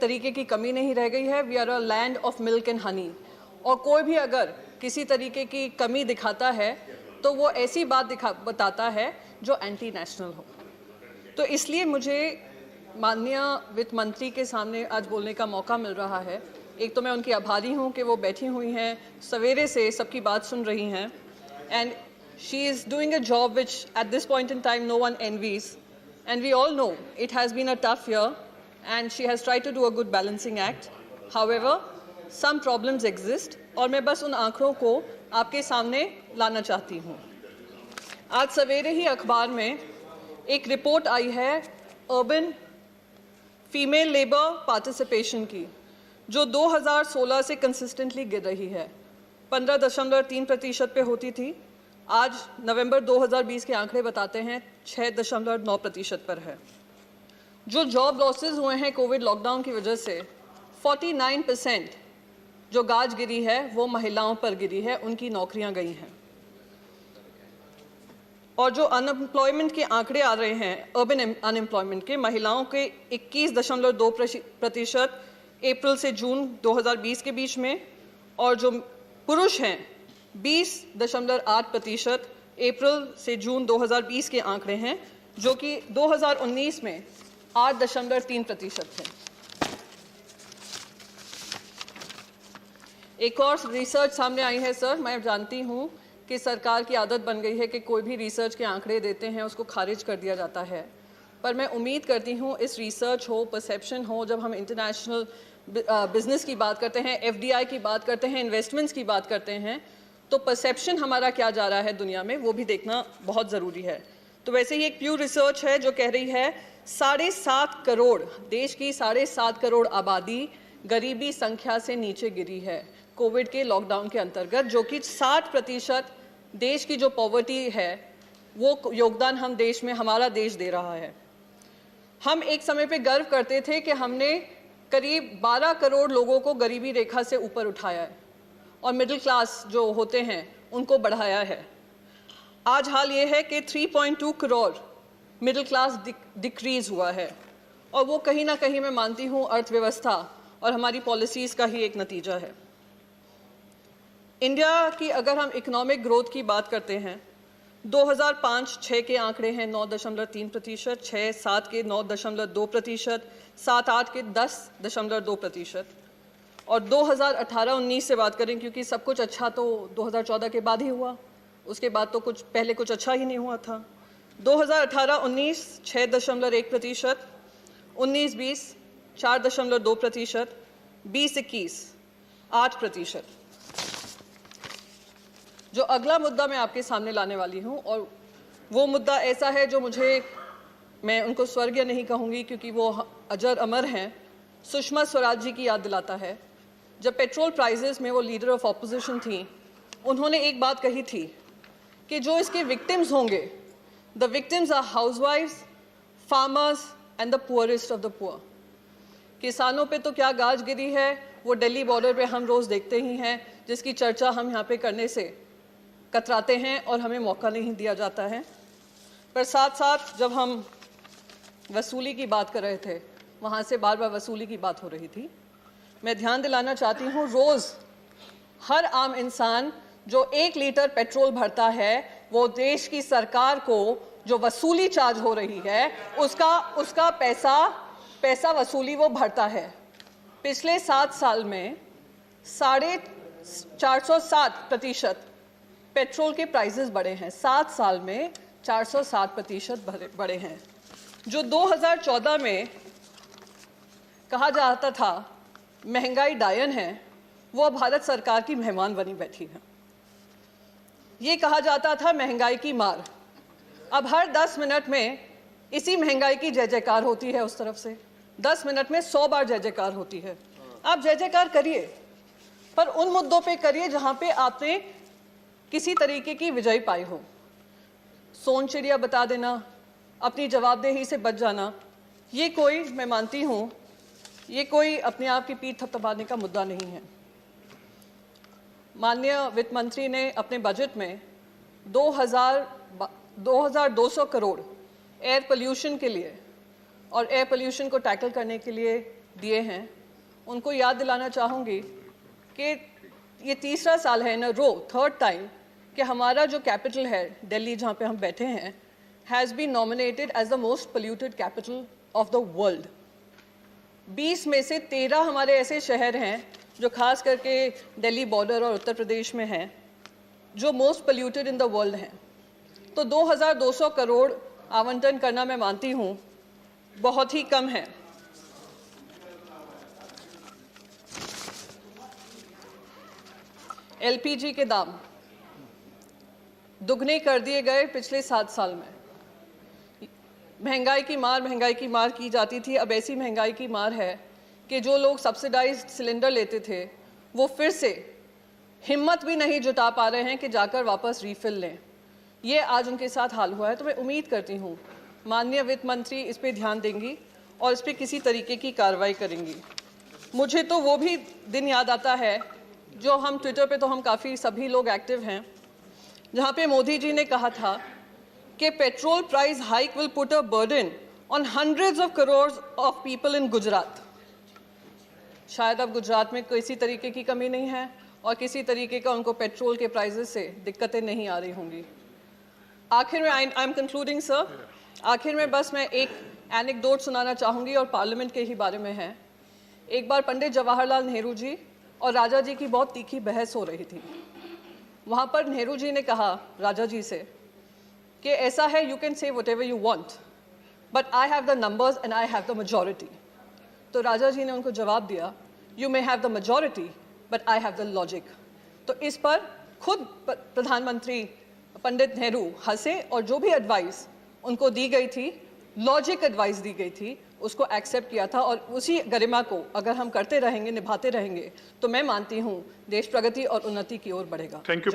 तरीके की कमी नहीं रह गई है। We are a land of milk and honey. और कोई भी अगर किसी तरीके की कमी दिखाता है तो वो ऐसी बात बताता है जो एंटी नेशनल हो। तो इसलिए मुझे माननीय वित्त मंत्री के सामने आज बोलने का मौका मिल रहा है। एक तो मैं उनकी आभारी हूँ कि वो बैठी हुई हैं, सवेरे से सबकी बात सुन रही हैं, and she is doing a job which at this point in time no one envies, and we all know it has been a tough year and she has tried to do a good balancing act. However, some problems exist और मैं बस उन आंकड़ों को आपके सामने लाना चाहती हूँ। आज सवेरे ही अखबार में एक रिपोर्ट आई है अर्बन फीमेल लेबर पार्टिसिपेशन की, जो 2016 से कंसिस्टेंटली गिर रही है। 15.3% पे होती थी, आज नवंबर 2020 के आंकड़े बताते हैं 6.9% पर है। जो जॉब लॉसेस हुए हैं कोविड लॉकडाउन की वजह से, 49% जो गाज गिरी है वो महिलाओं पर गिरी है, उनकी नौकरियां गई हैं। और जो अनएम्प्लॉयमेंट के आंकड़े आ रहे हैं अर्बन अनएम्प्लॉयमेंट के, महिलाओं के 21.2% अप्रैल से जून 2020 के बीच में, और जो पुरुष हैं 20.8% अप्रैल से जून 2020 के आंकड़े हैं, जो कि 2019 में 8.3% थे। एक और रिसर्च सामने आई है सर। मैं जानती हूँ कि सरकार की आदत बन गई है कि कोई भी रिसर्च के आंकड़े देते हैं उसको खारिज कर दिया जाता है, पर मैं उम्मीद करती हूँ इस रिसर्च हो, परसेप्शन हो, जब हम इंटरनेशनल बिजनेस की बात करते हैं, एफडीआई की बात करते हैं, इन्वेस्टमेंट्स की बात करते हैं, तो परसेप्शन हमारा क्या जा रहा है दुनिया में वो भी देखना बहुत ज़रूरी है। तो वैसे ही एक प्यू रिसर्च है जो कह रही है 7.5 करोड़, देश की 7.5 करोड़ आबादी गरीबी संख्या से नीचे गिरी है कोविड के लॉकडाउन के अंतर्गत, जो कि 60% देश की जो पॉवर्टी है वो योगदान हम देश में, हमारा देश दे रहा है। हम एक समय पे गर्व करते थे कि हमने करीब 12 करोड़ लोगों को गरीबी रेखा से ऊपर उठाया है और मिडिल क्लास जो होते हैं उनको बढ़ाया है। आज हाल ये है कि 3.2 करोड़ मिडिल क्लास डिक्रीज हुआ है, और वो कहीं ना कहीं मैं मानती हूँ अर्थव्यवस्था और हमारी पॉलिसीज़ का ही एक नतीजा है। इंडिया की अगर हम इकोनॉमिक ग्रोथ की बात करते हैं, 2005-6 के आंकड़े हैं 9.3%, 6-7 के 9.2%, 7-8 के 10.2%, और 2018-19 से बात करें, क्योंकि सब कुछ अच्छा तो 2014 के बाद ही हुआ, उसके बाद तो कुछ पहले कुछ अच्छा ही नहीं हुआ था। 2018-19 6.1%, 19-20 4.2%, 20-21 8%। जो अगला मुद्दा मैं आपके सामने लाने वाली हूँ, और वो मुद्दा ऐसा है जो मैं उनको स्वर्गीय नहीं कहूँगी क्योंकि वो अजर अमर हैं, सुषमा स्वराज जी की याद दिलाता है। जब पेट्रोल प्राइसेस में वो लीडर ऑफ ऑपोजिशन थी, उन्होंने एक बात कही थी कि जो इसके विक्टिम्स होंगे, द विक्टिम्स आर हाउसवाइफ्स, farmers and the poorest of the poor. किसानों पे तो क्या गाज गिरी है, वो दिल्ली बॉर्डर पे हम रोज़ देखते ही हैं, जिसकी चर्चा हम यहाँ पे करने से कतराते हैं और हमें मौका नहीं दिया जाता है। पर साथ साथ जब हम वसूली की बात कर रहे थे, वहाँ से बार बार वसूली की बात हो रही थी। मैं ध्यान दिलाना चाहती हूँ, रोज़ हर आम इंसान जो 1 लीटर पेट्रोल भरता है, वो देश की सरकार को जो वसूली चार्ज हो रही है उसका पैसा वसूली वो भरता है। पिछले 7 साल में 407% पेट्रोल के प्राइसेस बढ़े हैं। 7 साल में 407% बढ़े हैं। जो 2014 में कहा जाता था महंगाई डायन है, वो भारत सरकार की मेहमान बनी बैठी है। ये कहा जाता था महंगाई की मार। अब हर 10 मिनट में इसी महंगाई की जय जयकार होती है, उस तरफ से 10 मिनट में 100 बार जय जयकार होती है। आप जय जयकार करिए, पर उन मुद्दों पे करिए जहां पे आपने किसी तरीके की विजय पाई हो। सोन चिड़िया बता देना, अपनी जवाबदेही से बच जाना, ये कोई, मैं मानती हूँ, ये कोई अपने आप की पीठ थपथपाने का मुद्दा नहीं है। माननीय वित्त मंत्री ने अपने बजट में 2200 करोड़ एयर पोल्यूशन के लिए और एयर पोल्यूशन को टैकल करने के लिए दिए हैं, उनको याद दिलाना चाहूँगी कि ये तीसरा साल है इन अ रो, थर्ड टाइम, कि हमारा जो कैपिटल है दिल्ली जहाँ पे हम बैठे हैं has been nominated as the most polluted capital of the world. 20 में से 13 हमारे ऐसे शहर हैं जो खास करके दिल्ली बॉर्डर और उत्तर प्रदेश में हैं जो most polluted in the world हैं। तो 2200 करोड़ आवंटन करना मैं मानती हूँ बहुत ही कम है। एलपीजी के दाम दुगने कर दिए गए पिछले 7 साल में। महंगाई की मार की जाती थी। अब ऐसी महंगाई की मार है कि जो लोग सब्सिडाइज्ड सिलेंडर लेते थे वो फिर से हिम्मत भी नहीं जुटा पा रहे हैं कि जाकर वापस रीफिल लें। ये आज उनके साथ हाल हुआ है। तो मैं उम्मीद करती हूँ माननीय वित्त मंत्री इस पे ध्यान देंगी और इस पे किसी तरीके की कार्रवाई करेंगी। मुझे तो वो भी दिन याद आता है जो हम ट्विटर पे तो हम काफ़ी सभी लोग एक्टिव हैं, जहाँ पे मोदी जी ने कहा था कि petrol price hike will put a burden on hundreds of crore of people in Gujarat. शायद अब गुजरात में किसी तरीके की कमी नहीं है और किसी तरीके का उनको पेट्रोल के प्राइसेस से दिक्कतें नहीं आ रही होंगी। आखिर में आई एम कंक्लूडिंग सर, आखिर में बस मैं एक एनेक्डोट सुनाना चाहूँगी और पार्लियामेंट के ही बारे में है। एक बार पंडित जवाहरलाल नेहरू जी और राजा जी की बहुत तीखी बहस हो रही थी। वहाँ पर नेहरू जी ने कहा राजा जी से कि ऐसा है, you can say whatever you want but I have the numbers and I have the majority. तो राजा जी ने उनको जवाब दिया, you may have the majority but I have the logic. तो इस पर खुद प्रधानमंत्री पंडित नेहरू हंसे और जो भी एडवाइस उनको दी गई थी, लॉजिक एडवाइस दी गई थी, उसको एक्सेप्ट किया था। और उसी गरिमा को अगर हम करते रहेंगे, निभाते रहेंगे, तो मैं मानती हूँ देश प्रगति और उन्नति की ओर बढ़ेगा। Thank you.